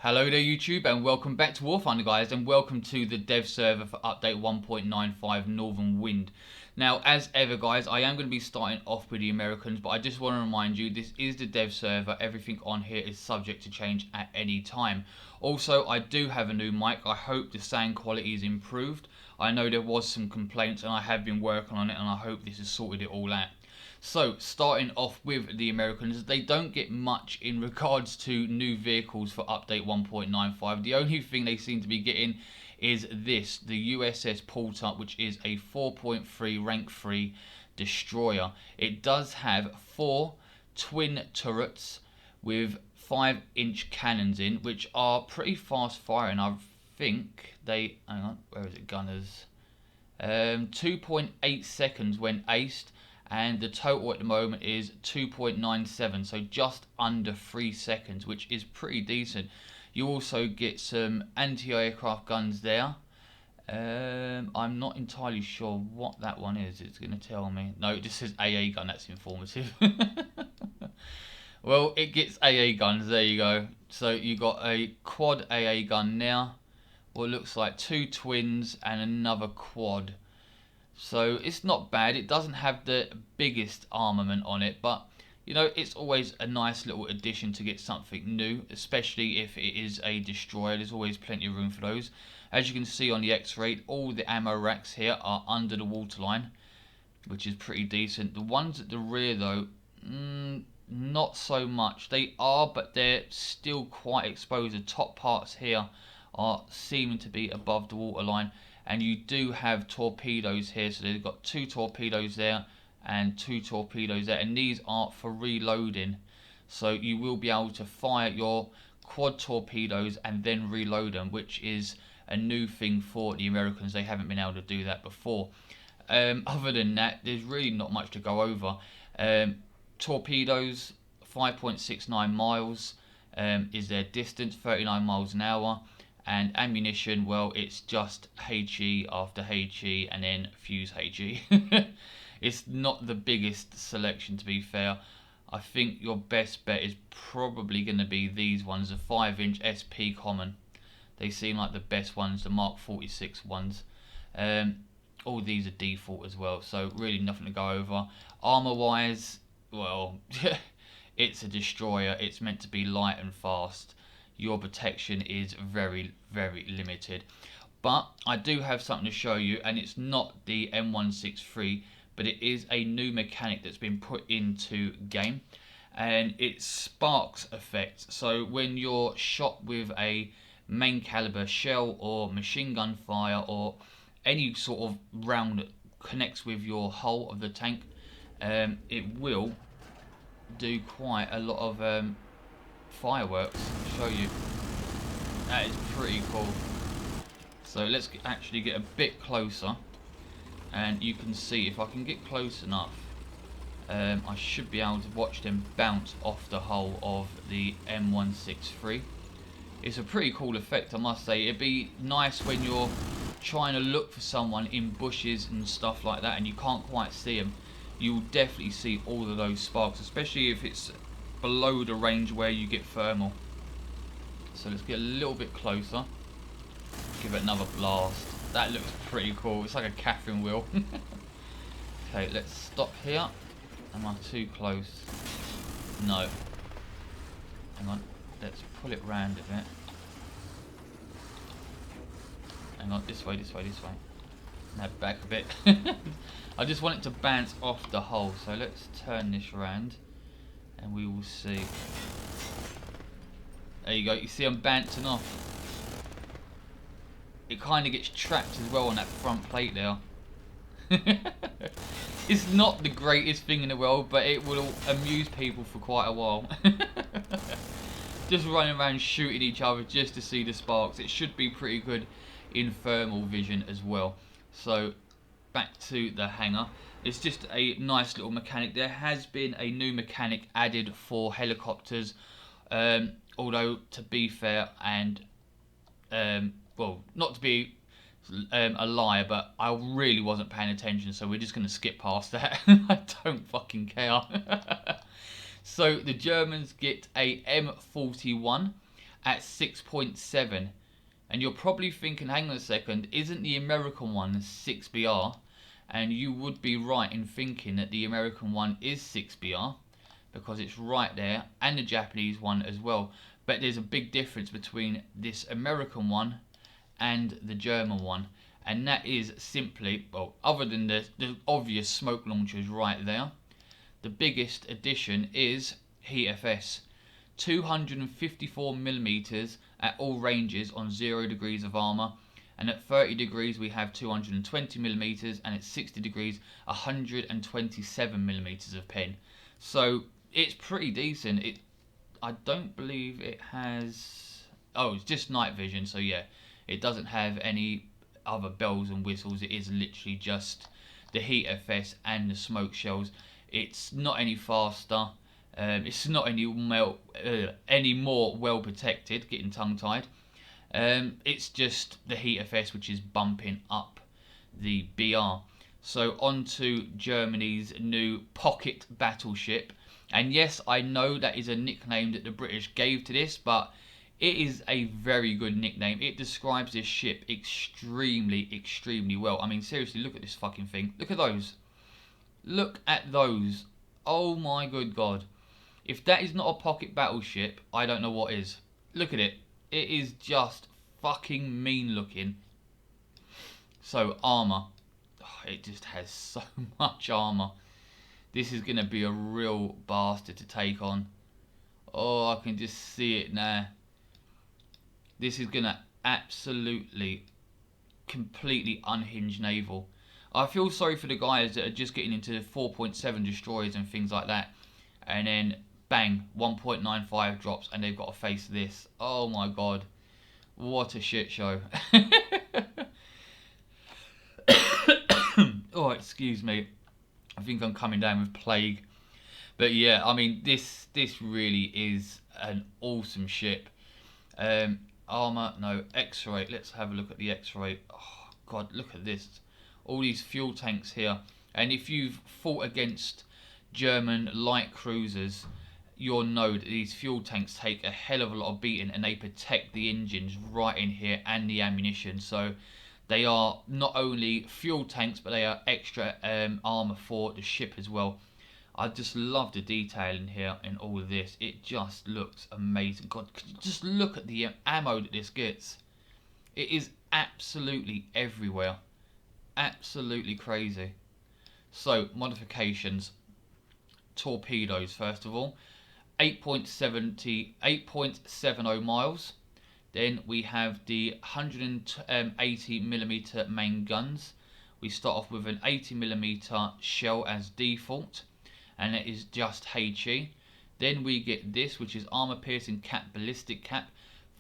Hello there YouTube and welcome back to War Thunder guys, and welcome to the dev server for update 1.95 Northern Wind. Now as ever guys, I am going to be starting off with the Americans, but I just want to remind you this is the dev server. Everything on here is subject to change at any time. Also I do have a new mic. I hope the sound quality is improved. I know there was some complaints and I have been working on it, and I hope this has sorted it all out. So, starting off with the Americans, they don't get much in regards to new vehicles for update 1.95. The only thing they seem to be getting is this, the USS Porter, which is a 4.3 rank 3 destroyer. It does have 4 twin turrets with 5-inch cannons in, which are pretty fast firing. I think they, hang on, where is it, gunners? 2.8 seconds when aced, and the total at the moment is 2.97, so just under 3 seconds, which is pretty decent. You also get some anti-aircraft guns there. I'm not entirely sure what that one is. It's going to tell me. No, it just says AA gun. That's informative. Well, it gets AA guns. There you go. So you got a quad AA gun now. What looks like 2 twins and another quad. So it's not bad. It doesn't have the biggest armament on it, but you know, it's always a nice little addition to get something new, especially if it is a destroyer. There's always plenty of room for those. As you can see on the X-Rate, all the ammo racks here are under the waterline, which is pretty decent. The ones at the rear though, not so much. They are, but they're still quite exposed. The top parts here are seeming to be above the waterline. And you do have torpedoes here, so they've got 2 torpedoes there and 2 torpedoes there, and these are for reloading. So you will be able to fire your quad torpedoes and then reload them, which is a new thing for the Americans. They haven't been able to do that before. Other than that, there's really not much to go over. Torpedoes, 5.69 miles is their distance, 39 miles an hour. And ammunition, well, it's just HE after HE and then fuse HE. It's not the biggest selection, to be fair. I think your best bet is probably going to be these ones, the 5-inch SP Common. They seem like the best ones, the Mark 46 ones. All these are default as well, so really nothing to go over. Armour wise, well, it's a destroyer. It's meant to be light and fast. Your protection is very, very limited. But I do have something to show you, and it's not the M163, but it is a new mechanic that's been put into game, and it's sparks effect. So when you're shot with a main caliber shell or machine gun fire or any sort of round that connects with your hull of the tank, it will do quite a lot of fireworks. I'll show you. That is pretty cool. So let's actually get a bit closer, and you can see if I can get close enough, I should be able to watch them bounce off the hull of the M163. It's a pretty cool effect, I must say. It'd be nice when you're trying to look for someone in bushes and stuff like that and you can't quite see them. You'll definitely see all of those sparks, especially if it's below the range where you get thermal. So let's get a little bit closer. Give it another blast. That looks pretty cool. It's like a Catherine wheel. Okay, let's stop here. Am I too close? No. Hang on. Let's pull it round a bit. Hang on. This way, this way, this way. Now back a bit. I just want it to bounce off the hull. So let's turn this round, and we will see. There you go, you see I'm bouncing off. It kind of gets trapped as well on that front plate there. It's not the greatest thing in the world, but it will amuse people for quite a while. Just running around shooting each other just to see the sparks. It should be pretty good in thermal vision as well. So back to the hangar. It's just a nice little mechanic. There has been a new mechanic added for helicopters, although to be fair, and well, not to be a liar, but I really wasn't paying attention, so we're just going to skip past that. I don't fucking care. So the Germans get a M41, at 6.7. And you're probably thinking, hang on a second, isn't the American one 6BR? And you would be right in thinking that the American one is 6BR, because it's right there, and the Japanese one as well. But there's a big difference between this American one and the German one, and that is simply, well, other than the obvious smoke launchers right there, the biggest addition is HFS. 254mm at all ranges on 0 degrees of armour, and at 30 degrees we have 220mm, and at 60 degrees 127mm of pen. So it's pretty decent. I don't believe it has, oh, it's just night vision, so yeah, it doesn't have any other bells and whistles. It is literally just the HFS and the smoke shells. It's not any faster. It's not any more well protected. Getting tongue tied. It's just the HFS which is bumping up the BR. So on to Germany's new pocket battleship. And yes, I know that is a nickname that the British gave to this, but it is a very good nickname. It describes this ship extremely, extremely well. I mean, seriously, look at this fucking thing. Look at those. Look at those. Oh my good God. If that is not a pocket battleship, I don't know what is. Look at it. It is just fucking mean looking. So, armour. Oh, it just has so much armour. This is going to be a real bastard to take on. Oh, I can just see it now. This is going to absolutely, completely unhinge naval. I feel sorry for the guys that are just getting into 4.7 destroyers and things like that. And then, bang, 1.95 drops and they've got to face this. Oh my God. What a shit show. Oh, excuse me. I think I'm coming down with plague. But yeah, I mean, this really is an awesome ship. Armour, no, X-ray. Let's have a look at the X-ray. Oh God, look at this. All these fuel tanks here. And if you've fought against German light cruisers, you'll know that these fuel tanks take a hell of a lot of beating, and they protect the engines right in here and the ammunition. So they are not only fuel tanks, but they are extra armour for the ship as well. I just love the detail in here in all of this. It just looks amazing. God, could you just look at the ammo that this gets? It is absolutely everywhere. Absolutely crazy. So, modifications. Torpedoes, first of all. 8.70 miles. Then we have the 180mm main guns. We start off with an 80mm shell as default, and it is just HE. Then we get this, which is armor piercing cap, ballistic cap,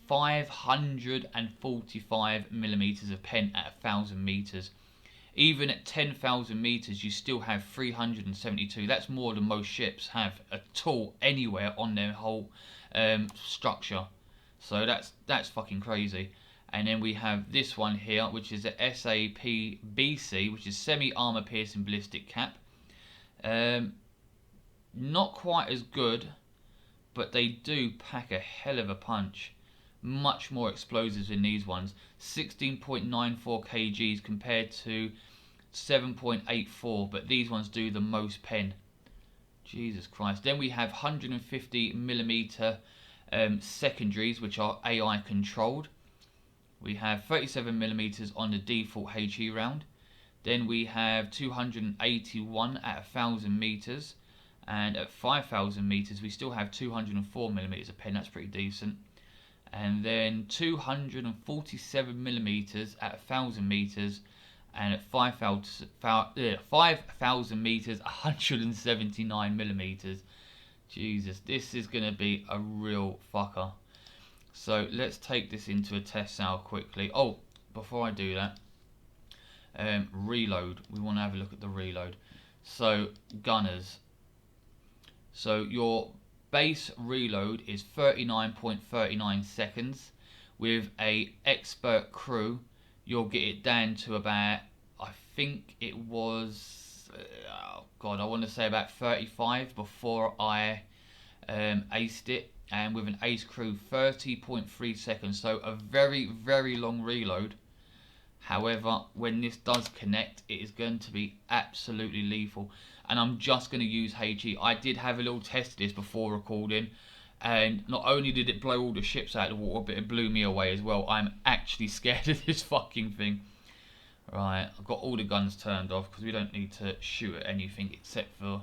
545mm of pen at 1000 meters. Even at 10,000 meters, you still have 372. That's more than most ships have at all anywhere on their whole structure. So that's fucking crazy. And then we have this one here, which is the SAP-BC, which is semi-armor piercing ballistic cap. Not quite as good, but they do pack a hell of a punch. Much more explosives in these ones. 16.94 kgs compared to 7.84, but these ones do the most pen. Jesus Christ. Then we have 150mm secondaries, which are AI controlled. We have 37mm on the default HE round. Then we have 281 at 1000 meters, and at 5000 meters we still have 204mm of pen. That's pretty decent. And then 247mm at 1000 meters, and at 5,000 meters 179mm. Jesus, this is going to be a real fucker. So let's take this into a test cell quickly. Oh, before I do that, reload. We want to have a look at the reload. So gunners. So your base reload is 39.39 seconds. With a expert crew, you'll get it down to about, I think it was, oh God, I want to say about 35 before I aced it. and with an ace crew 30.3 seconds, so a very, very long reload. However, when this does connect, it is going to be absolutely lethal. And I'm just going to use HE. I did have a little test of this before recording, and not only did it blow all the ships out of the water, but it blew me away as well. I'm actually scared of this fucking thing. Right, I've got all the guns turned off because we don't need to shoot at anything except for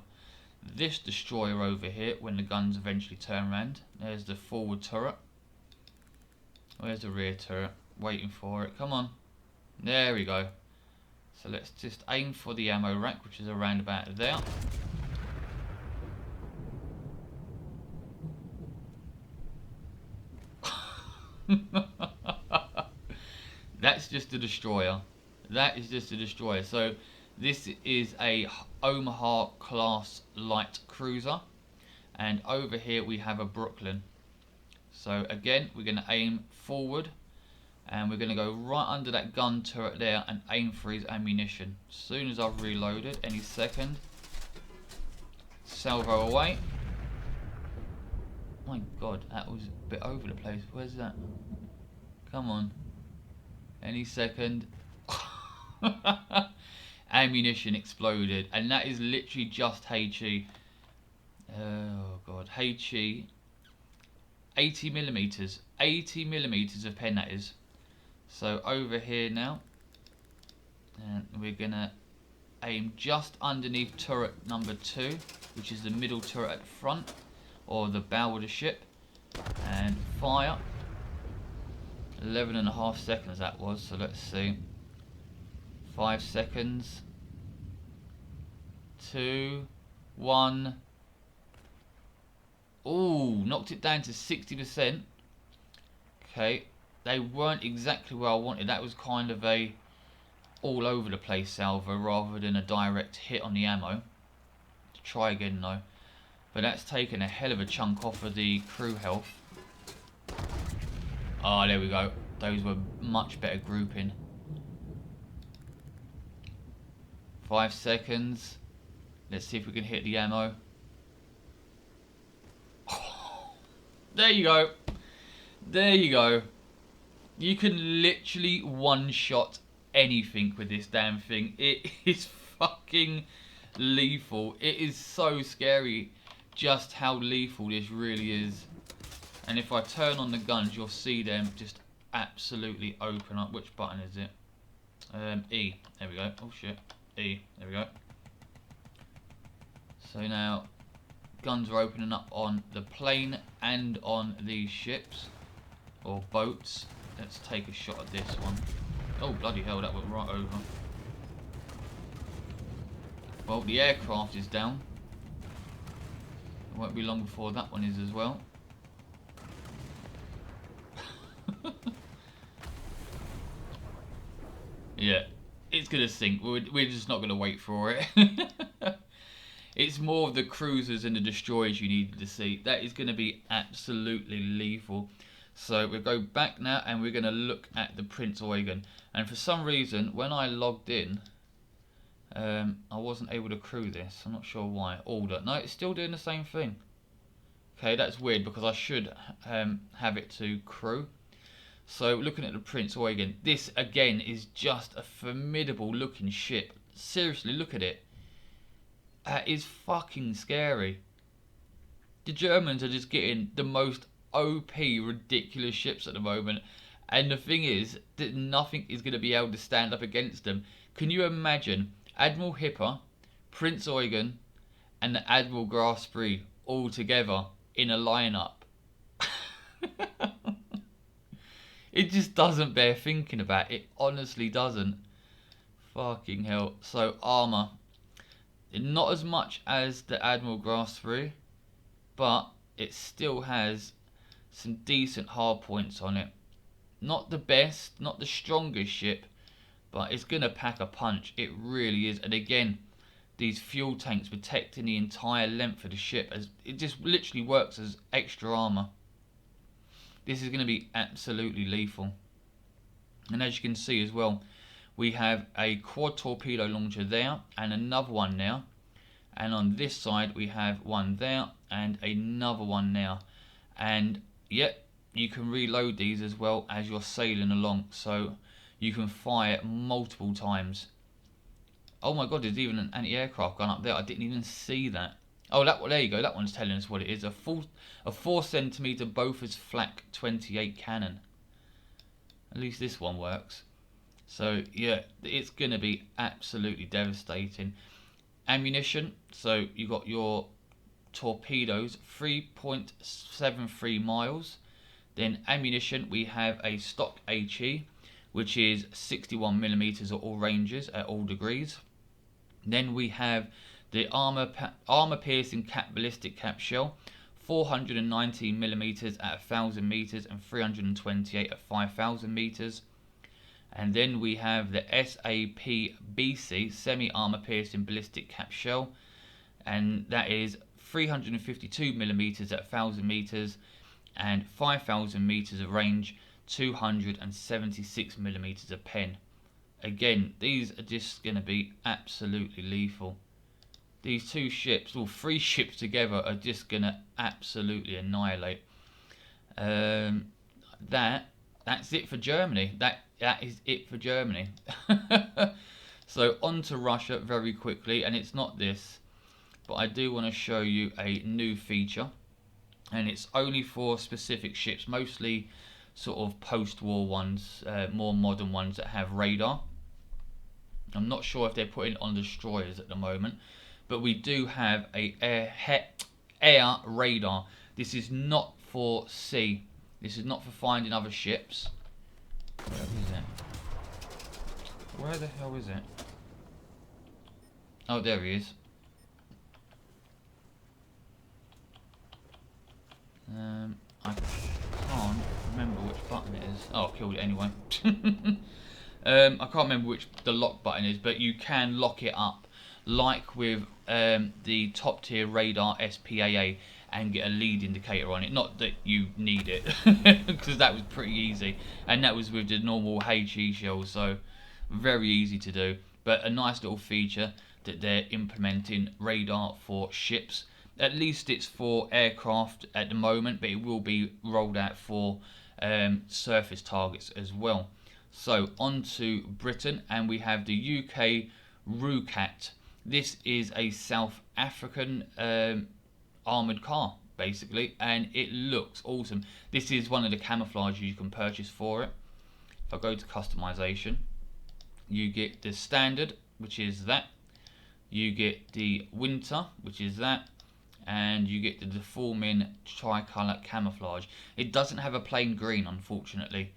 this destroyer over here when the guns eventually turn around. There's the forward turret. Where's the rear turret? Waiting for it. Come on. There we go. So let's just aim for the ammo rack, which is around about there. That's just a destroyer. That is just a destroyer. So this is a Omaha class light cruiser, and over here we have a Brooklyn. So again, we're going to aim forward, and we're going to go right under that gun turret there and aim for his ammunition. As soon as I've reloaded, any second, salvo away. My god, that was a bit over the place. Where's that? Come on. Any second. Ammunition exploded, and that is literally just HE. Oh god, HE. 80mm. 80mm of pen, that is. So over here now, and we're gonna aim just underneath turret number 2, which is the middle turret at the front, or the bow of the ship, and fire. 11.5 seconds that was, so let's see. 5 seconds. 2, 1. Ooh, knocked it down to 60%. Okay, they weren't exactly where I wanted. That was kind of a all over the place salvo rather than a direct hit on the ammo. Try again though. But that's taken a hell of a chunk off of the crew health. Oh, there we go. Those were much better grouping. 5 seconds. Let's see if we can hit the ammo. Oh, there you go. There you go. You can literally one-shot anything with this damn thing. It is fucking lethal. It is so scary just how lethal this really is. And if I turn on the guns, you'll see them just absolutely open up. Which button is it? E. There we go. Oh shit. E. There we go. So now guns are opening up on the plane and on these ships or boats. Let's take a shot at this one. Oh bloody hell, that went right over. Well, the aircraft is down. It won't be long before that one is as well. Yeah, it's going to sink. We're just not going to wait for it. It's more of the cruisers and the destroyers you needed to see. That is going to be absolutely lethal. So we'll go back now and we're going to look at the Prince Eugen. And for some reason, when I logged in, I wasn't able to crew this. I'm not sure why. Order. No, it's still doing the same thing. Okay, that's weird because I should have it to crew. So looking at the Prince Eugen, this again is just a formidable looking ship. Seriously, look at it. That is fucking scary. The Germans are just getting the most OP ridiculous ships at the moment, and the thing is that nothing is going to be able to stand up against them. Can you imagine Admiral Hipper, Prince Eugen and the Admiral Grand Prix all together in a lineup? It just doesn't bear thinking about. It honestly doesn't. Fucking hell. So armour, not as much as the Admiral Grand Prix, but it still has some decent hard points on it. Not the best, not the strongest ship, but it's going to pack a punch. It really is. And again, these fuel tanks protecting the entire length of the ship, as it just literally works as extra armour. This is going to be absolutely lethal. And as you can see as well, we have a quad torpedo launcher there and another one now. And on this side we have one there and another one now. And yeah, you can reload these as well as you're sailing along, so you can fire multiple times. Oh my god, there's even an anti-aircraft gun up there. I didn't even see that. Oh, there you go. That one's telling us what it is. A 4cm Bofors Flak 28 cannon. At least this one works. So yeah, it's going to be absolutely devastating. Ammunition. So you got your torpedoes, 3.73 miles. Then ammunition, we have a stock HE, which is 61mm at all ranges, at all degrees. Then we have the armor piercing ballistic cap shell, 419mm at 1000 meters and 328 at 5000 meters. And then we have the SAP BC semi armor piercing ballistic cap shell, and that is 352mm at 1000 meters and 5000 meters of range, 276mm a pen. Again, these are just going to be absolutely lethal. These two ships, or three ships together, are just going to absolutely annihilate. That's it for Germany. That is it for Germany. So on to Russia very quickly, and it's not this, but I do want to show you a new feature, and it's only for specific ships, mostly sort of post-war ones, more modern ones that have radar. I'm not sure if they're putting it on destroyers at the moment, but we do have a air radar. This is not for sea. This is not for finding other ships. Where is it? Where the hell is it? Oh, there he is. I can't remember which button it is. Oh, I killed it anyway. I can't remember which the lock button is, but you can lock it up like with the top tier radar SPAA and get a lead indicator on it. Not that you need it, because that was pretty easy, and that was with the normal HE shell, so very easy to do. But a nice little feature that they're implementing, radar for ships. At least it's for aircraft at the moment, but it will be rolled out for surface targets as well. So on to Britain, and we have the UK Rooikat. This is a South African armoured car, basically, and it looks awesome. This is one of the camouflages you can purchase for it. If I go to customization, you get the standard, which is that. You get the winter, which is that. And you get the deforming tricolour camouflage. It doesn't have a plain green, unfortunately.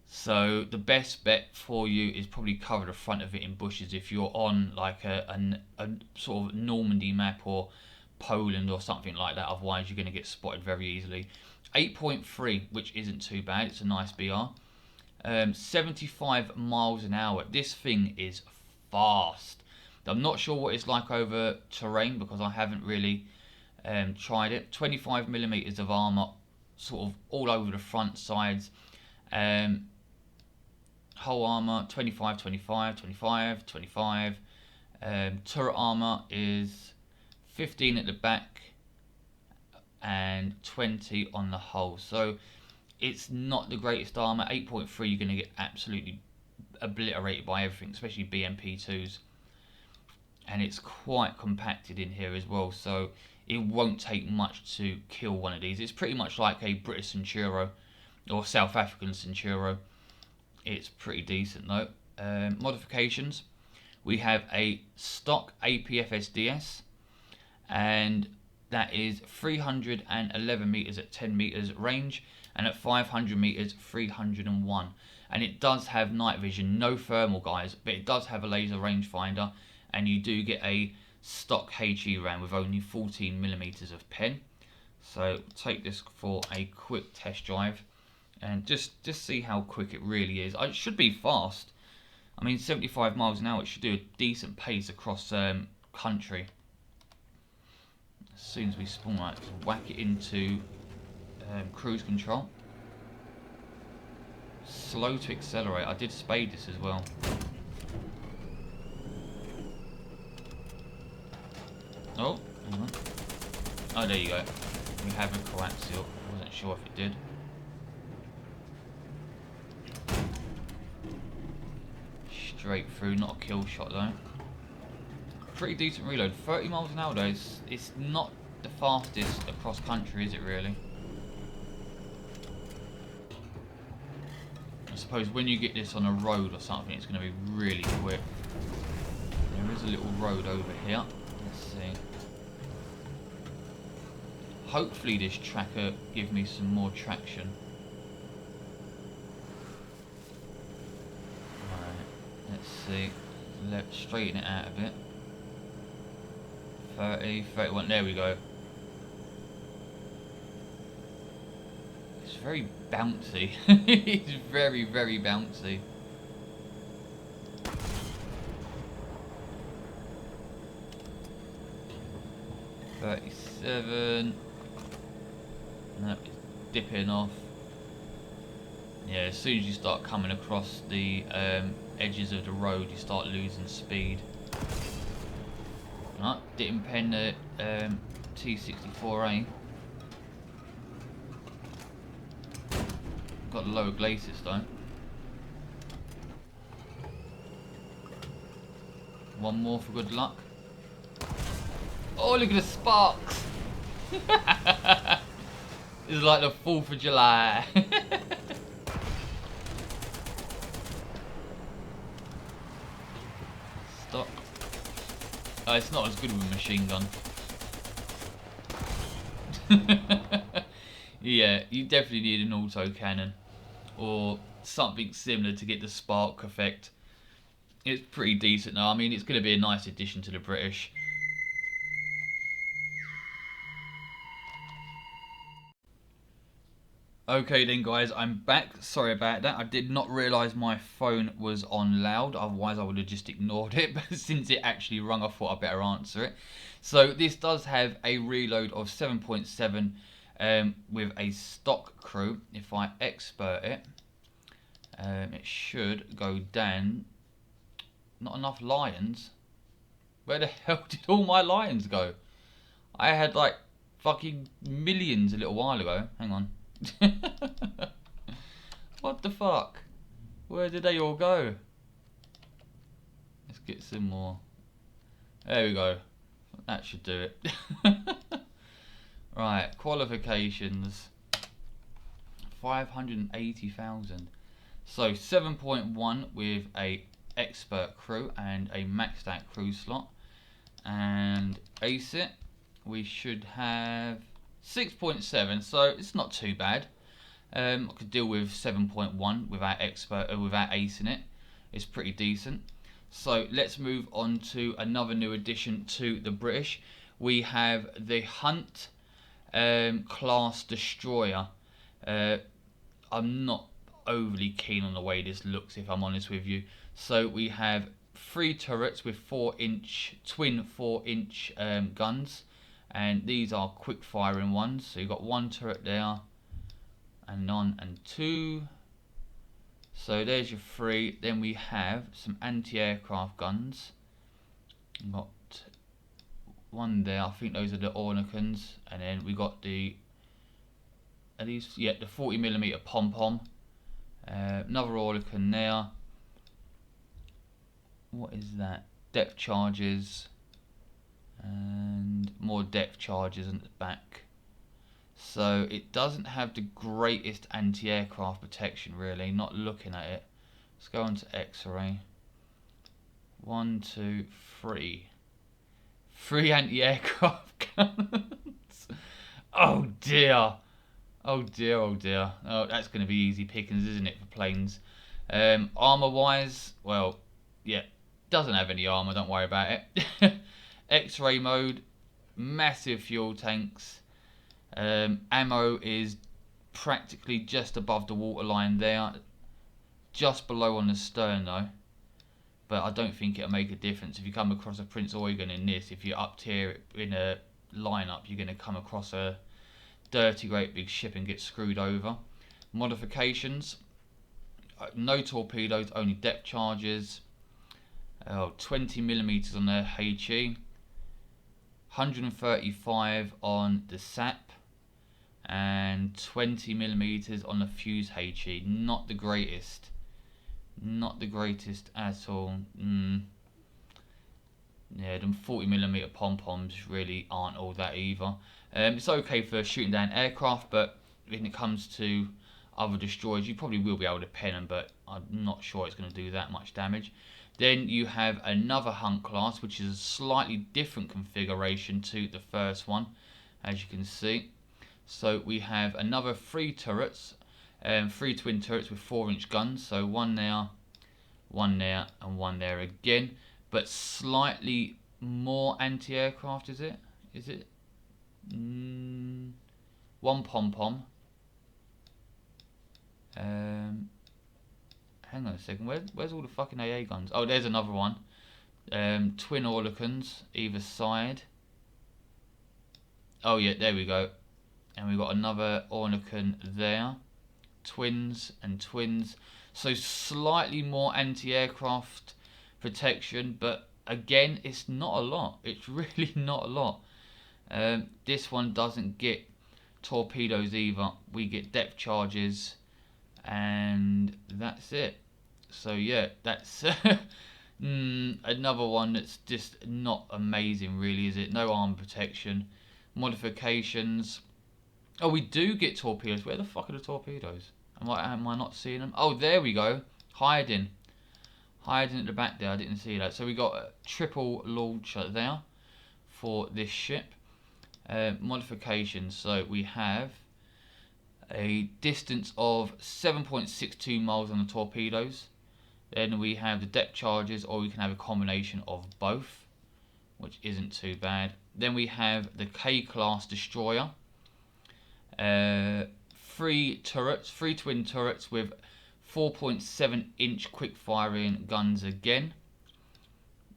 So the best bet for you is probably cover the front of it in bushes if you're on like a sort of Normandy map or Poland or something like that. Otherwise you're going to get spotted very easily. 8.3, which isn't too bad. It's a nice BR. 75 miles an hour. This thing is fast. I'm not sure what it's like over terrain because I haven't really tried it. 25mm of armour sort of all over the front, sides. Whole armour 25, 25, 25, 25. Turret armour is 15 at the back and 20 on the hull. So it's not the greatest armour. 8.3, you're going to get absolutely obliterated by everything, especially BMP2s. And it's quite compacted in here as well, so it won't take much to kill one of these. It's pretty much like a British Centauro or South African Centauro. It's pretty decent though. Modifications, we have a stock APFSDS, and that is 311 meters at 10 meters range, and at 500 meters 301. And it does have night vision, no thermal guys, but it does have a laser rangefinder, and you do get a stock HE round with only 14mm of pen. So take this for a quick test drive and just see how quick it really is. It should be fast. I mean, 75 miles an hour, it should do a decent pace across country. As soon as we spawn, right, whack it into cruise control. Slow to accelerate. I did spade this as well. Oh, hang on. Oh, there you go. We have a coaxial. sure if it did. Straight through, not a kill shot though. Pretty decent reload. 30 miles an hour though. It's not the fastest across country, is it really? I suppose when you get this on a road or something, it's going to be really quick. There is a little road over here. Let's see. Hopefully this tracker gives me some more traction. Right, let's see. Let's straighten it out a bit. 30, 31, there we go. It's very bouncy. It's very, very bouncy. $37. No, it's dipping off. Yeah, as soon as you start coming across the edges of the road, you start losing speed. Right, didn't pen the T64A. Got lower glacis though. One more for good luck. Oh, look at the sparks! It's like the 4th of July. Stop. Oh, it's not as good with a machine gun. Yeah, you definitely need an auto cannon or something similar to get the spark effect. It's pretty decent now. I mean, it's going to be a nice addition to the British. Okay then guys, I'm back. Sorry about that. I did not realise my phone was on loud, otherwise I would have just ignored it. But since it actually rung, I thought I'd better answer it. So this does have a reload of 7.7 with a stock crew. If I expert it, it should go down. Not enough lions. Where the hell did all my lions go? I had like fucking millions a little while ago. Hang on. What the fuck? Where did they all go? Let's get some more. There we go. That should do it. Right, qualifications. 580,000. So 7.1 with a expert crew and a maxed out crew slot. And ace it, we should have 6.7, so it's not too bad. I could deal with 7.1 without without acing it. It's pretty decent. So let's move on to another new addition to the British. We have the Hunt class destroyer. I'm not overly keen on the way this looks, if I'm honest with you. So we have 3 turrets with 4-inch twin 4-inch guns. And these are quick firing ones. So you've got 1 turret there, and none, and 2. So there's your 3. Then we have some anti-aircraft guns. We've got 1 there. I think those are the Ornicans. And then we got the, are these? Yeah, the 40mm pom-pom. Another Ornican there. What is that? Depth charges. And more depth charges at the back. So it doesn't have the greatest anti-aircraft protection really, not looking at it. Let's go on to X-ray. 1, 2, 3. 3 anti-aircraft guns. Oh dear. Oh dear, oh dear. Oh, that's going to be easy pickings, isn't it, for planes? Armour wise, well, yeah, doesn't have any armour, don't worry about it. X-ray mode, massive fuel tanks. Ammo is practically just above the waterline there, just below on the stern though. But I don't think it'll make a difference. If you come across a Prince Eugen in this, if you're up tier in a lineup, you're going to come across a dirty great big ship and get screwed over. Modifications, no torpedoes, only depth charges. 20mm on the HE. 135 on the SAP, and 20mm on the fuse HE. Not the greatest. Not the greatest at all. Yeah, them 40mm pom-poms really aren't all that either. It's okay for shooting down aircraft, but when it comes to other destroyers, you probably will be able to pen them, but I'm not sure it's going to do that much damage. Then you have another Hunt class, which is a slightly different configuration to the first one, as you can see. So we have another 3 turrets, 3 twin turrets with 4-inch guns. So one there, and one there again. But slightly more anti-aircraft, is it? Is it? One pom-pom. Hang on a second. Where's all the fucking AA guns? Oh, there's another one. Twin Orlicans either side. Oh yeah, there we go. And we've got another Orlican there. Twins and twins. So slightly more anti-aircraft protection, but again, it's not a lot. It's really not a lot. This one doesn't get torpedoes either. We get depth charges, and that's it. So yeah, that's another one that's just not amazing, really, is it? No armor protection. Modifications. Oh, we do get torpedoes. Where the fuck are the torpedoes? Am I not seeing them? Oh, there we go. Hiding at the back there. I didn't see that. So we got a triple launcher there for this ship. Modifications. So we have a distance of 7.62 miles on the torpedoes. Then we have the depth charges, or we can have a combination of both, which isn't too bad. Then we have the K-class destroyer. 3 turrets, 3 twin turrets with 4.7-inch quick firing guns again.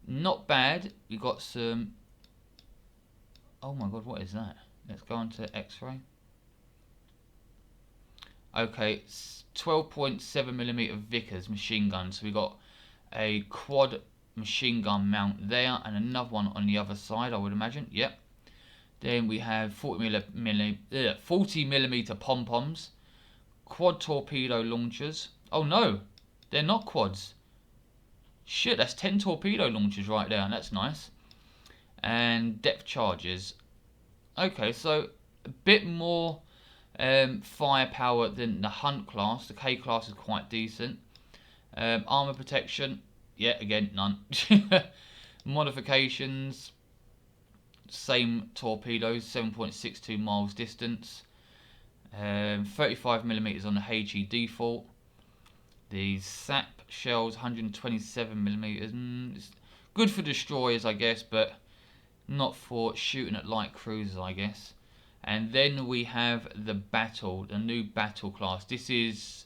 Not bad. We got some. Oh my god, what is that? Let's go on to X-ray. Okay, 12.7mm Vickers machine gun. So we got a quad machine gun mount there, and another one on the other side, I would imagine. Yep. Then we have 40mm pom-poms, quad torpedo launchers. Oh no, they're not quads. Shit, that's 10 torpedo launchers right there, and that's nice. And depth charges. Okay, so a bit more firepower than the Hunt class. The K class is quite decent. Armor protection, yeah, again, none. Modifications. Same torpedoes, 7.62 miles distance, 35mm on the HE default. The SAP shells, 127mm. It's good for destroyers, I guess, but not for shooting at light cruisers, I guess. And then we have the new battle class. This is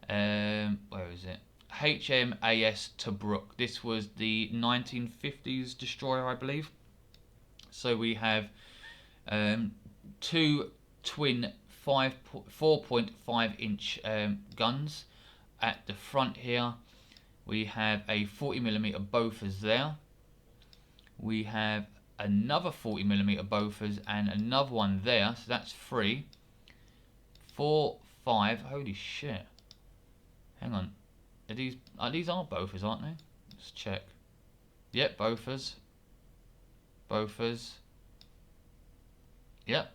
where is it? HMAS Tobruk. This was the 1950s destroyer, I believe. So we have 2 twin 4.5-inch guns at the front here. We have a 40mm Bofors there. We have another 40mm Bofors and another one there. So that's 3, 4, 5. Holy shit! Hang on. These are Bofors, aren't they? Let's check. Yep, Bofors. Yep.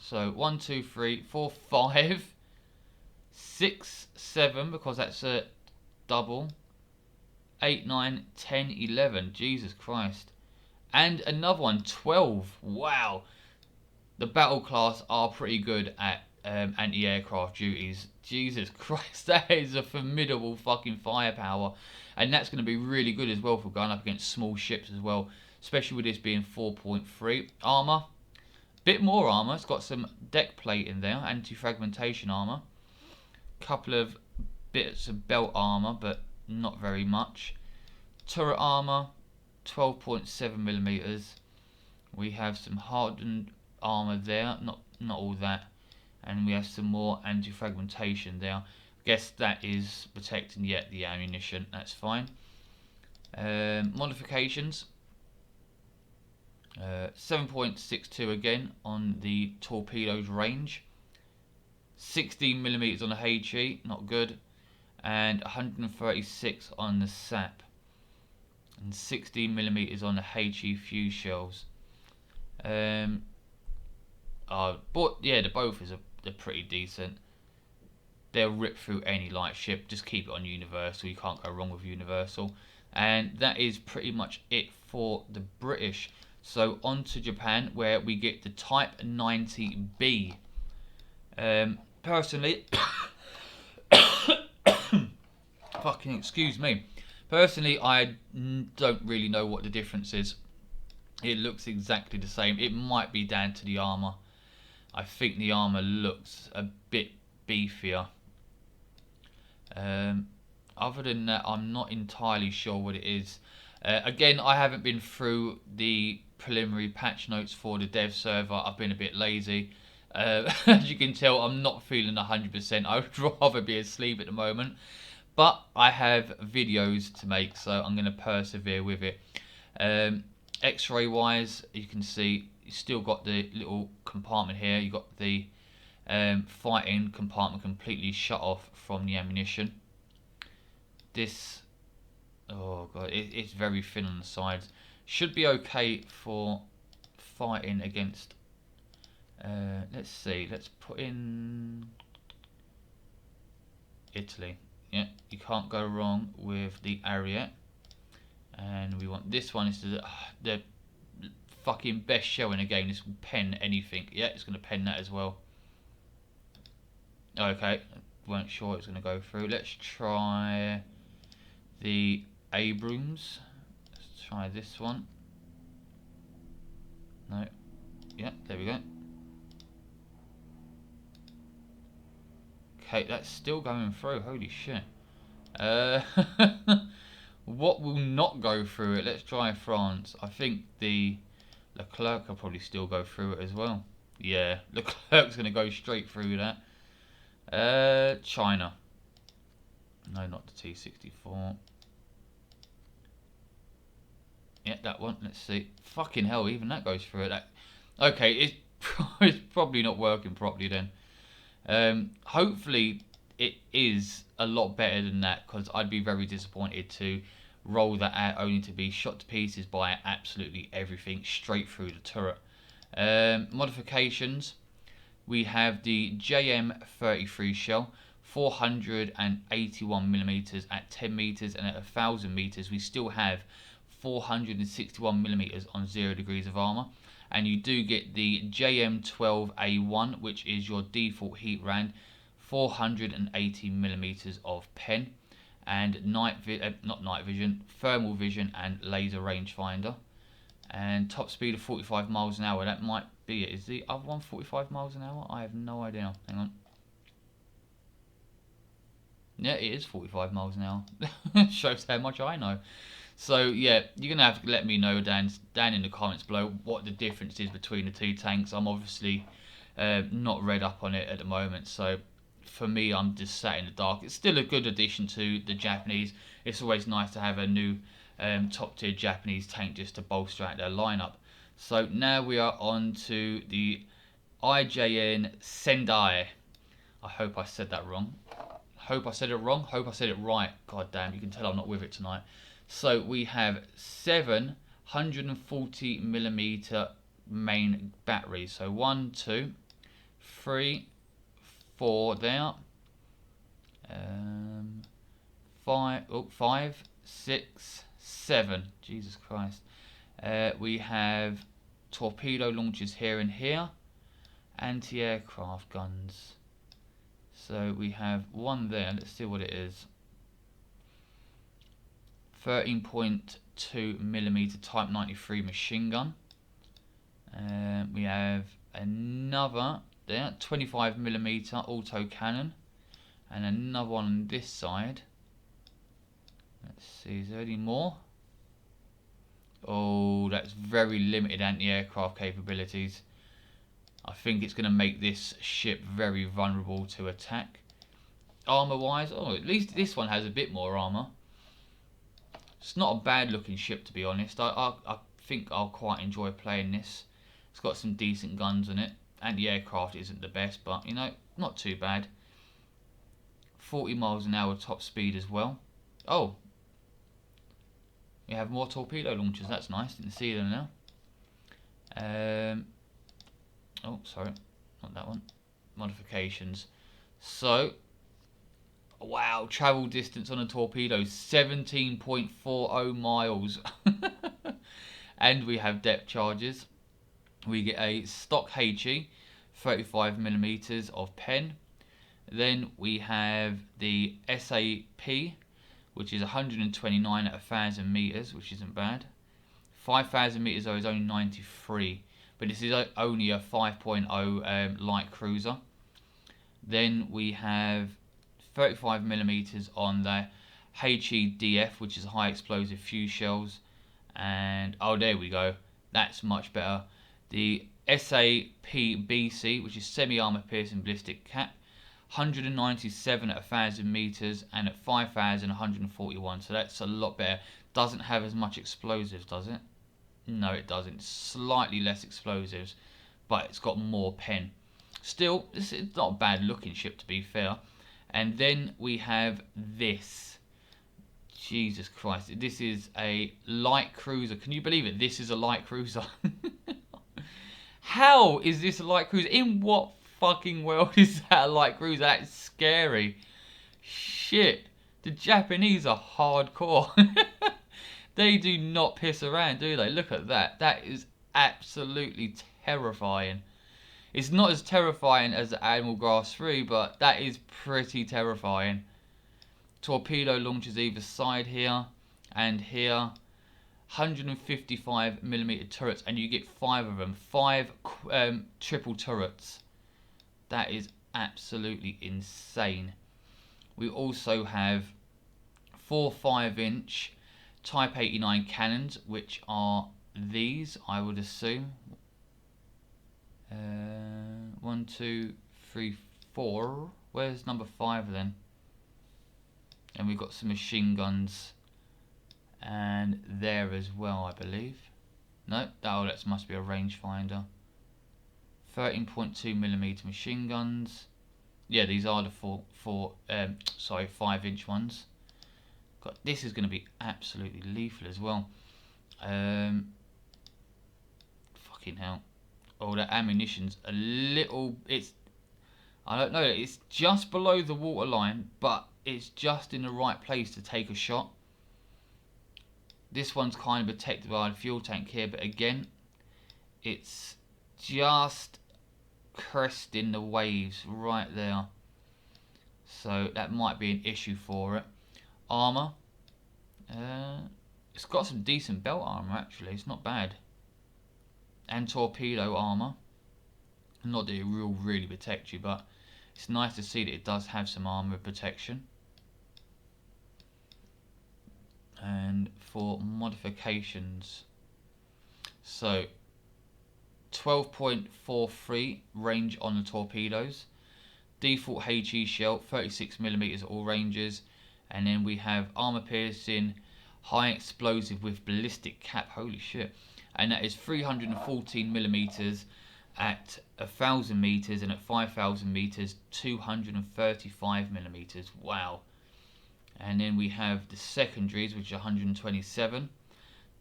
So 1, 2, 3, 4, 5, 6, 7, because that's a double. 8, 9, 10, 11. Jesus Christ. And another one, 12. Wow. The battle class are pretty good at anti-aircraft duties. Jesus Christ, that is a formidable fucking firepower. And that's going to be really good as well for going up against small ships as well. Especially with this being 4.3. Armour. Bit more armour. It's got some deck plate in there. Anti-fragmentation armour. Couple of bits of belt armour, but not very much. Turret armour. 12.7mm. We have some hardened armour there. Not all that. And we have some more anti-fragmentation there. I guess that is protecting yet the ammunition. That's fine. Modifications. 7.62 again on the torpedoes range. 16mm on the HE, not good, and 136 on the SAP, and 16mm on the HE fuse shells. But yeah, the both they're pretty decent. They'll rip through any light ship. Just keep it on Universal. You can't go wrong with Universal. And that is pretty much it for the British. So on to Japan, where we get the Type 90B. Personally, fucking excuse me. Personally, I don't really know what the difference is. It looks exactly the same. It might be down to the armour. I think the armour looks a bit beefier. Other than that, I'm not entirely sure what it is. Again, I haven't been through the preliminary patch notes for the dev server. I've been a bit lazy. As you can tell, I'm not feeling 100%. I would rather be asleep at the moment. But I have videos to make, so I'm going to persevere with it. X-ray wise, you can see you still got the little compartment here. You got the fighting compartment completely shut off from the ammunition. This, oh god, it's very thin on the sides. Should be okay for fighting against. Let's see. Let's put in Italy. Yeah, you can't go wrong with the Ariete. And we want this one is the fucking best shell in the game. This will pen anything. Yeah, it's going to pen that as well. Okay, weren't sure it was going to go through. Let's try the Abrams. Let's try this one. No. Yeah, there we go. Okay, that's still going through. Holy shit. What will not go through it? Let's try France. I think the Leclerc will probably still go through it as well. Yeah, Leclerc's going to go straight through that. China. No, not the T-64. Yeah, that one. Let's see. Fucking hell, even that goes through it. Okay, it's probably not working properly then. Hopefully it is a lot better than that, because I'd be very disappointed to roll that out only to be shot to pieces by absolutely everything straight through the turret. Modifications. We have the JM33 shell, 481mm at 10 meters, and at 1000 meters we still have 461mm on 0 degrees of armor. And you do get the JM12A1, which is your default heat round, 480mm of pen, and thermal vision and laser rangefinder, and top speed of 45 miles an hour. That might be it. Is the other one 45 miles an hour? I have no idea. Hang on. Yeah, it is 45 miles an hour. Shows how much I know. So yeah, you're gonna have to let me know down in the comments below what the difference is between the two tanks. I'm obviously not read up on it at the moment, so for me, I'm just sat in the dark. It's still a good addition to the Japanese. It's always nice to have a new top tier Japanese tank just to bolster out their lineup. So now we are on to the IJN Sendai. I hope I said that wrong. Hope I said it wrong. Hope I said it right. God damn, you can tell I'm not with it tonight. So we have 740mm main batteries. So 1, 2, 3, 4 there. 5, 6, 7. Jesus Christ. We have torpedo launchers here and here. Anti-aircraft guns. So we have one there. Let's see what it is. 13.2mm Type 93 machine gun. We have another there, 25mm auto cannon, and another one on this side. Let's see, is there any more? Oh, that's very limited anti-aircraft capabilities. I think it's going to make this ship very vulnerable to attack. Armor wise, oh, at least this one has a bit more armor. It's not a bad looking ship, to be honest. I think I'll quite enjoy playing this. It's got some decent guns in it. Anti-aircraft isn't the best, but you know, not too bad. 40 miles an hour top speed as well. Oh, we have more torpedo launchers. That's nice. Didn't see them now. Oh, sorry, not that one. Modifications. So, wow, travel distance on a torpedo 17.40 miles. And we have depth charges. We get a stock HE, 35mm of pen. Then we have the SAP, which is 129 at 1,000 meters, which isn't bad. 5,000 meters though is only 93, but this is only a 5.0 light cruiser. Then we have 35mm on the HEDF, which is high explosive fuse shells, and oh, there we go, that's much better. The SAP-BC, which is semi-armor piercing ballistic cap, 197 at 1,000 meters, and at 5,000 141, so that's a lot better. Doesn't have as much explosives, does it? No, it doesn't. Slightly less explosives, but it's got more pen. Still, it's not a bad looking ship, to be fair. And then we have this. Jesus Christ, this is a light cruiser. Can you believe it? This is a light cruiser. How is this a light cruiser? In what fucking world is that a light cruiser? That's scary. Shit. The Japanese are hardcore. They do not piss around, do they? Look at that. That is absolutely terrifying. It's not as terrifying as the Admiral Grass 3, but that is pretty terrifying. Torpedo launchers either side here and here. 155mm turrets, and you get 5 of them. 5 triple turrets. That is absolutely insane. We also have 4 5-inch Type 89 cannons, which are these, I would assume. 1, 2, 3, 4. Where's number 5 then? And we've got some machine guns and there as well, I believe. No, that must be a rangefinder. 13.2mm machine guns. Yeah, these are the 5-inch ones. God, this is going to be absolutely lethal as well. Fucking hell. Oh, that ammunition's a little... I don't know, it's just below the waterline, but it's just in the right place to take a shot. This one's kind of protected by the fuel tank here, but again, it's just cresting the waves right there. So that might be an issue for it. Armour. It's got some decent belt armour actually, it's not bad. And torpedo armour. Not that it will really protect you, but it's nice to see that it does have some armour protection. And for modifications, so 12.43 range on the torpedoes, default HE shell, 36mm at all ranges, and then we have armor piercing, high explosive with ballistic cap, holy shit, and that is 314mm at 1,000 meters, and at 5,000 meters 235mm. Wow. And then we have the secondaries, which are 127,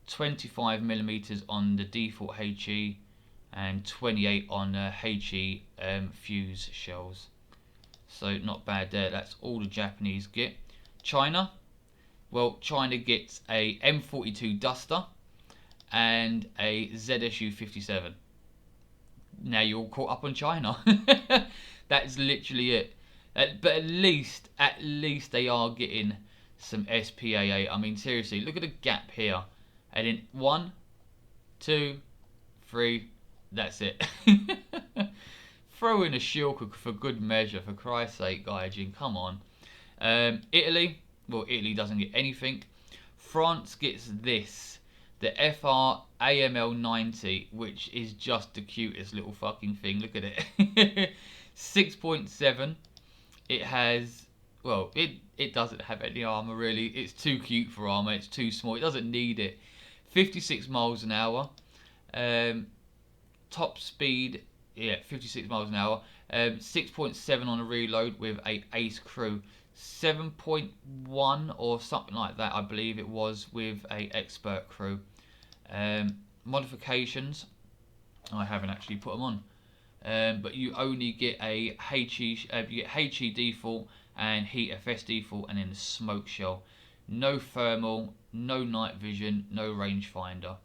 25mm on the default HE, and 28 on HE fuse shells. So not bad there. That's all the Japanese get. China, well, China gets a M42 Duster and a ZSU 57. Now you're all caught up on China. That's literally it. But at least they are getting some SPAA. I mean, seriously, look at the gap here. And then 1, 2, 3, that's it. Throw in a shield for good measure, for Christ's sake, Gaijin, come on. Italy, well, Italy doesn't get anything. France gets this, the FR AML 90, which is just the cutest little fucking thing. Look at it. 6.7. It has, well, it doesn't have any armor really. It's too cute for armor. It's too small. It doesn't need it. 56 miles an hour. Top speed, yeah, 56 miles an hour. 6.7 on a reload with a ace crew. 7.1 or something like that, I believe it was, with a expert crew. Modifications, I haven't actually put them on. But you only get a HE, you get HE default and Heat FS default, and then the smoke shell. No thermal, no night vision, no rangefinder.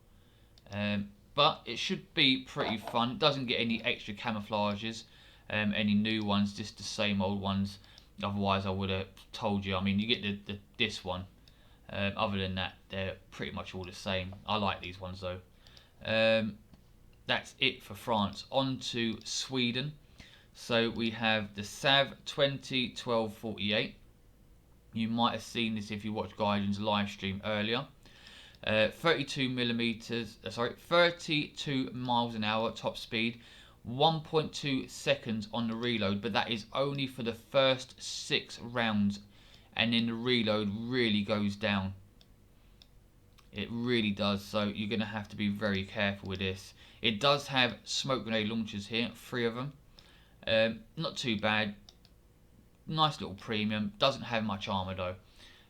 But it should be pretty fun. It doesn't get any extra camouflages, any new ones, just the same old ones. Otherwise I would have told you. I mean, you get this one. Other than that, they're pretty much all the same. I like these ones though. That's it for France. On to Sweden. So we have the SAV 2012-48. You might have seen this if you watched Gaijin's live stream earlier. 32 miles an hour top speed, 1.2 seconds on the reload, but that is only for the first 6 rounds, and then the reload really goes down. It really does, so you're going to have to be very careful with this. It does have smoke grenade launchers here, 3 of them. Not too bad. Nice little premium. Doesn't have much armor though.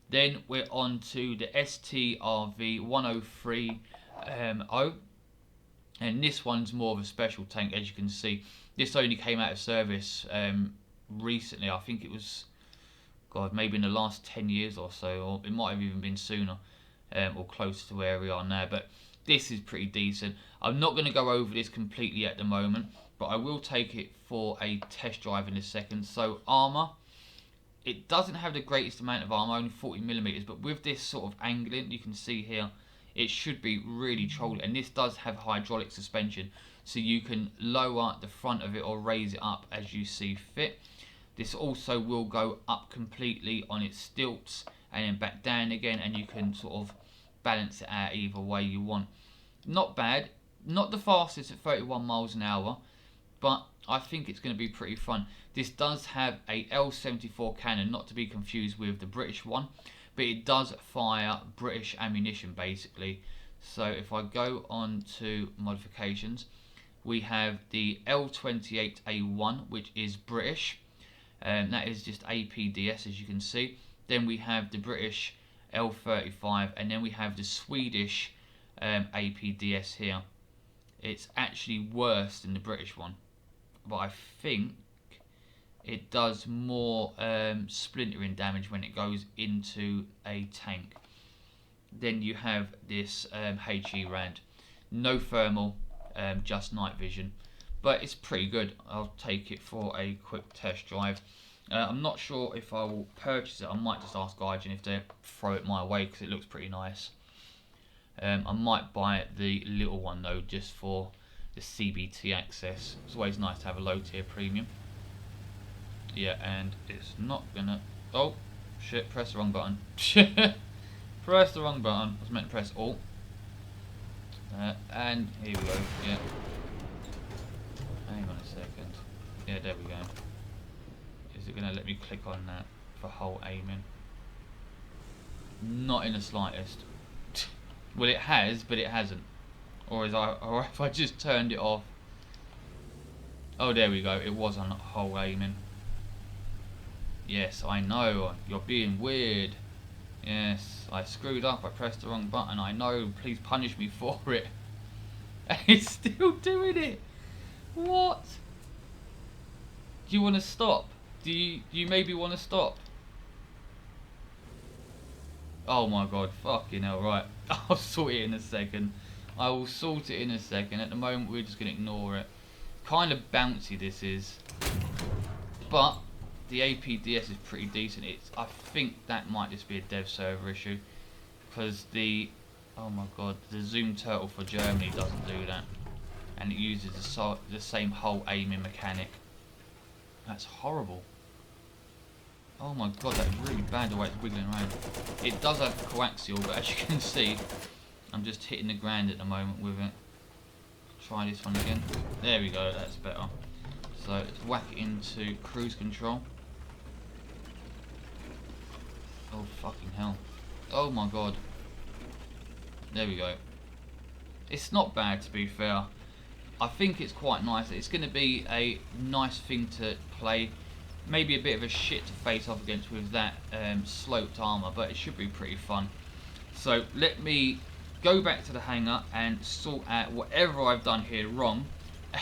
Then we're on to the STRV 103 O. And this one's more of a special tank, as you can see. This only came out of service recently. I think it was, God, maybe in the last 10 years or so, or it might have even been sooner, or close to where we are now. But this is pretty decent. I'm not going to go over this completely at the moment, but I will take it for a test drive in a second. So armor, it doesn't have the greatest amount of armor, only 40mm, but with this sort of angling, you can see here, it should be really trolling. And this does have hydraulic suspension, so you can lower the front of it or raise it up as you see fit. This also will go up completely on its stilts and then back down again, and you can sort of balance it out either way you want. Not bad, not the fastest at 31 miles an hour, but I think it's going to be pretty fun. This does have a L74 cannon, not to be confused with the British one, but it does fire British ammunition basically. So if I go on to modifications, we have the L28A1, which is British, and that is just APDS, as you can see. Then we have the British L35, and then we have the Swedish APDS here. It's actually worse than the British one, but I think it does more splintering damage when it goes into a tank. Then you have this HE Rand, no thermal, just night vision, but it's pretty good. I'll take it for a quick test drive. I'm not sure if I will purchase it. I might just ask Gaijin if they throw it my way, because it looks pretty nice. I might buy the little one though, just for the CBT access. It's always nice to have a low tier premium. Yeah, and it's not gonna, oh shit, press the wrong button. Press the wrong button. I was meant to press Alt. And here we go. Yeah, hang on a second. Yeah, there we go. Is it gonna let me click on that for whole aiming? Not in the slightest. Well, it has, but it hasn't. Or if I just turned it off. Oh, there we go. It was on whole aiming. Yes, I know. You're being weird. Yes, I screwed up. I pressed the wrong button. I know. Please punish me for it. And it's still doing it. What? Do you want to stop? Do you maybe want to stop? Oh my god, fucking hell, right. I'll sort it in a second. I will sort it in a second. At the moment we're just going to ignore it. Kind of bouncy this is. But the APDS is pretty decent. I think that might just be a dev server issue. Because oh my god, the Zoom Turtle for Germany doesn't do that. And it uses the same whole aiming mechanic. That's horrible. Oh my god, that's really bad the way it's wiggling around. It does have coaxial, but as you can see, I'm just hitting the ground at the moment with it. Try this one again. There we go, that's better. So let's whack it into cruise control. Oh fucking hell. Oh my god. There we go. It's not bad, to be fair. I think it's quite nice. It's going to be a nice thing to play. Maybe a bit of a shit to face off against with that sloped armour, but it should be pretty fun. So let me go back to the hangar and sort out whatever I've done here wrong,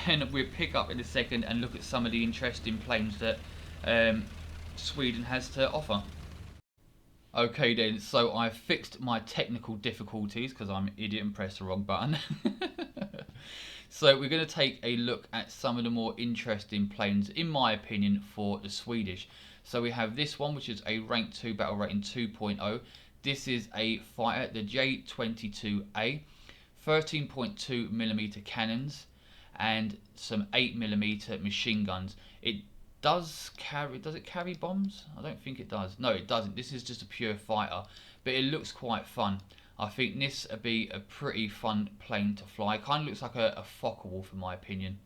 and we'll pick up in a second and look at some of the interesting planes that Sweden has to offer. Okay then, so I've fixed my technical difficulties because I'm an idiot and pressed the wrong button. So we're going to take a look at some of the more interesting planes, in my opinion, for the Swedish. So we have this one, which is a rank 2 battle rating 2.0. This is a fighter, the J-22A, 13.2mm cannons and some 8mm machine guns. Does it carry bombs? I don't think it does. No, it doesn't. This is just a pure fighter, but it looks quite fun. I think this would be a pretty fun plane to fly. It kind of looks like a Focke-Wulf in my opinion.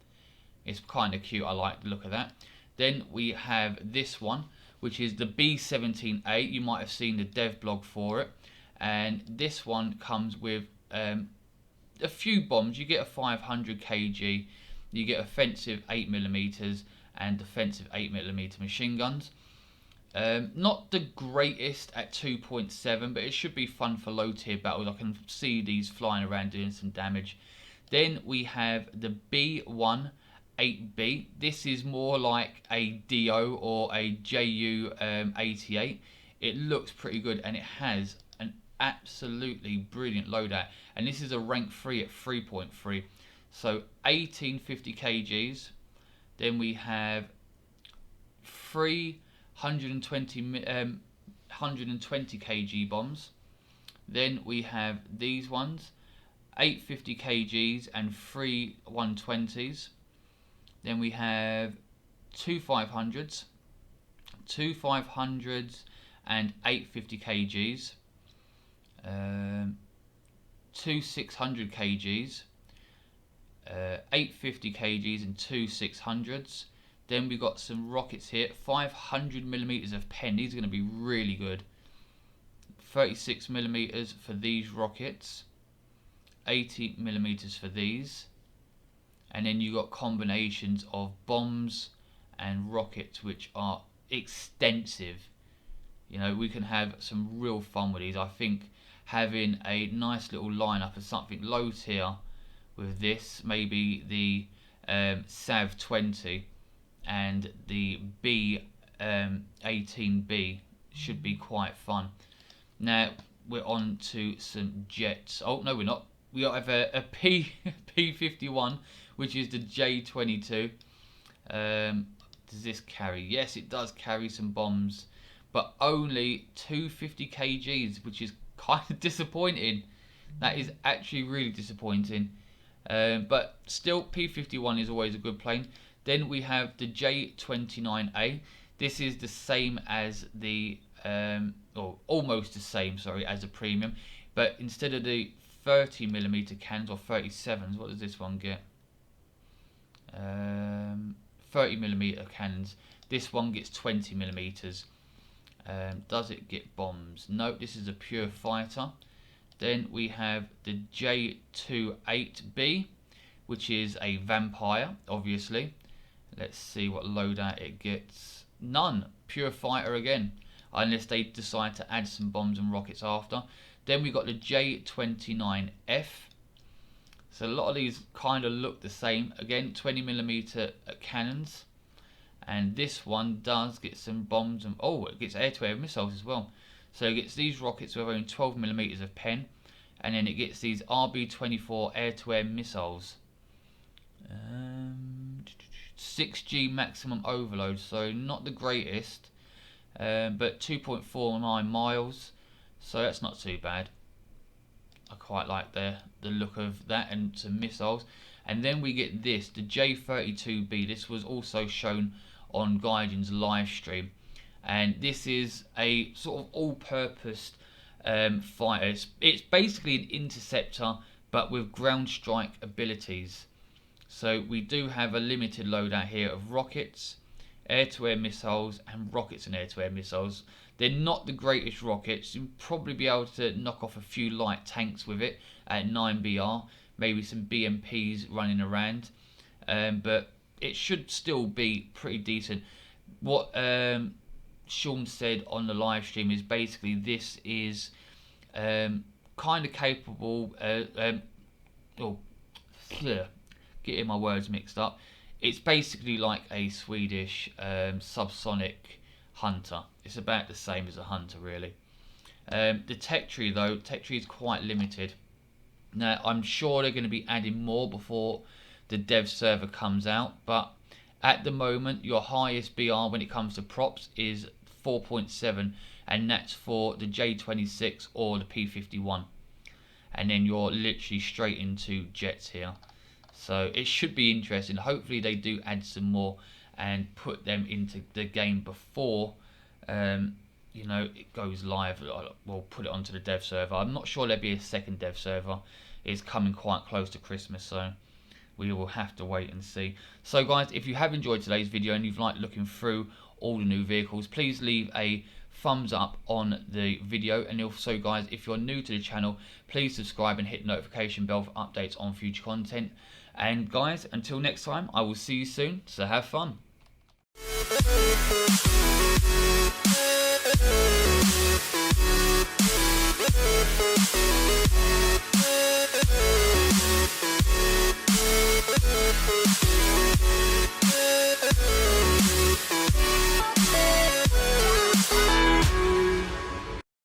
It's kind of cute. I like the look of that. Then we have this one, which is the B-17A. You might have seen the dev blog for it. And this one comes with a few bombs. You get a 500 kg. You get offensive 8mm and defensive 8mm machine guns. Not the greatest at 2.7, but it should be fun for low tier battles. I can see these flying around doing some damage. Then we have the B-18B. This is more like a DO or a Ju-88. It looks pretty good and it has an absolutely brilliant loadout. And this is a rank 3 at 3.3. So 1850 kgs. Then we have 120 kg bombs. Then we have these ones, 850 kgs and 3 120s. Then we have two 500s and 850 kgs, two 600 kgs, 850 kgs and two 600s. Then we got some rockets here, 500mm of pen. These are going to be really good. 36mm for these rockets, 80mm for these, and then you got combinations of bombs and rockets which are extensive. You know, we can have some real fun with these. I think having a nice little lineup of something low tier with this, maybe the Sav 20 and the B-18B should be quite fun. Now we're on to some jets. Oh no, we're not. We have a P-51, which is the J-22. Does this carry? Yes, it does carry some bombs, but only 250 kgs, which is kind of disappointing. That is actually really disappointing. But still, P-51 is always a good plane. Then we have the J-29A. This is the same as the, or almost the same, sorry, as the premium. But instead of the 30mm cannons or 37s, what does this one get? 30mm cannons. This one gets 20mm. Does it get bombs? No, this is a pure fighter. Then we have the J-28B, which is a vampire, obviously. Let's see what loadout it gets. None. Pure fighter again, unless they decide to add some bombs and rockets after. Then we got the J-29F. So a lot of these kind of look the same. Again, 20mm cannons. And this one does get some bombs and it gets air-to-air missiles as well. So it gets these rockets with only 12mm of pen, and then it gets these RB-24 air-to-air missiles. 6G maximum overload, so not the greatest, but 2.49 miles, so that's not too bad. I quite like the look of that and some missiles. And then we get this, the J-32B. This was also shown on Gaijin's live stream, and this is a sort of all-purpose fighter. It's basically an interceptor but with ground strike abilities. So we do have a limited loadout here of rockets, air-to-air missiles, and rockets and air-to-air missiles. They're not the greatest rockets. You'll probably be able to knock off a few light tanks with it at 9BR, maybe some BMPs running around. but it should still be pretty decent. What Sean said on the live stream is basically this is kind of capable. Oh, getting my words mixed up. It's basically like a Swedish subsonic hunter. It's about the same as a hunter, really. The tech tree, though, is quite limited. Now, I'm sure they're going to be adding more before the dev server comes out, but at the moment, your highest BR when it comes to props is 4.7, and that's for the J26 or the P51. And then you're literally straight into jets here. So it should be interesting. Hopefully they do add some more and put them into the game before you know, it goes live. We'll put it onto the dev server. I'm not sure there'll be a second dev server. It's coming quite close to Christmas, so we will have to wait and see. So guys, if you have enjoyed today's video and you've liked looking through all the new vehicles, please leave a thumbs up on the video. And also guys, if you're new to the channel, please subscribe and hit the notification bell for updates on future content. And guys, until next time, I will see you soon, so have fun.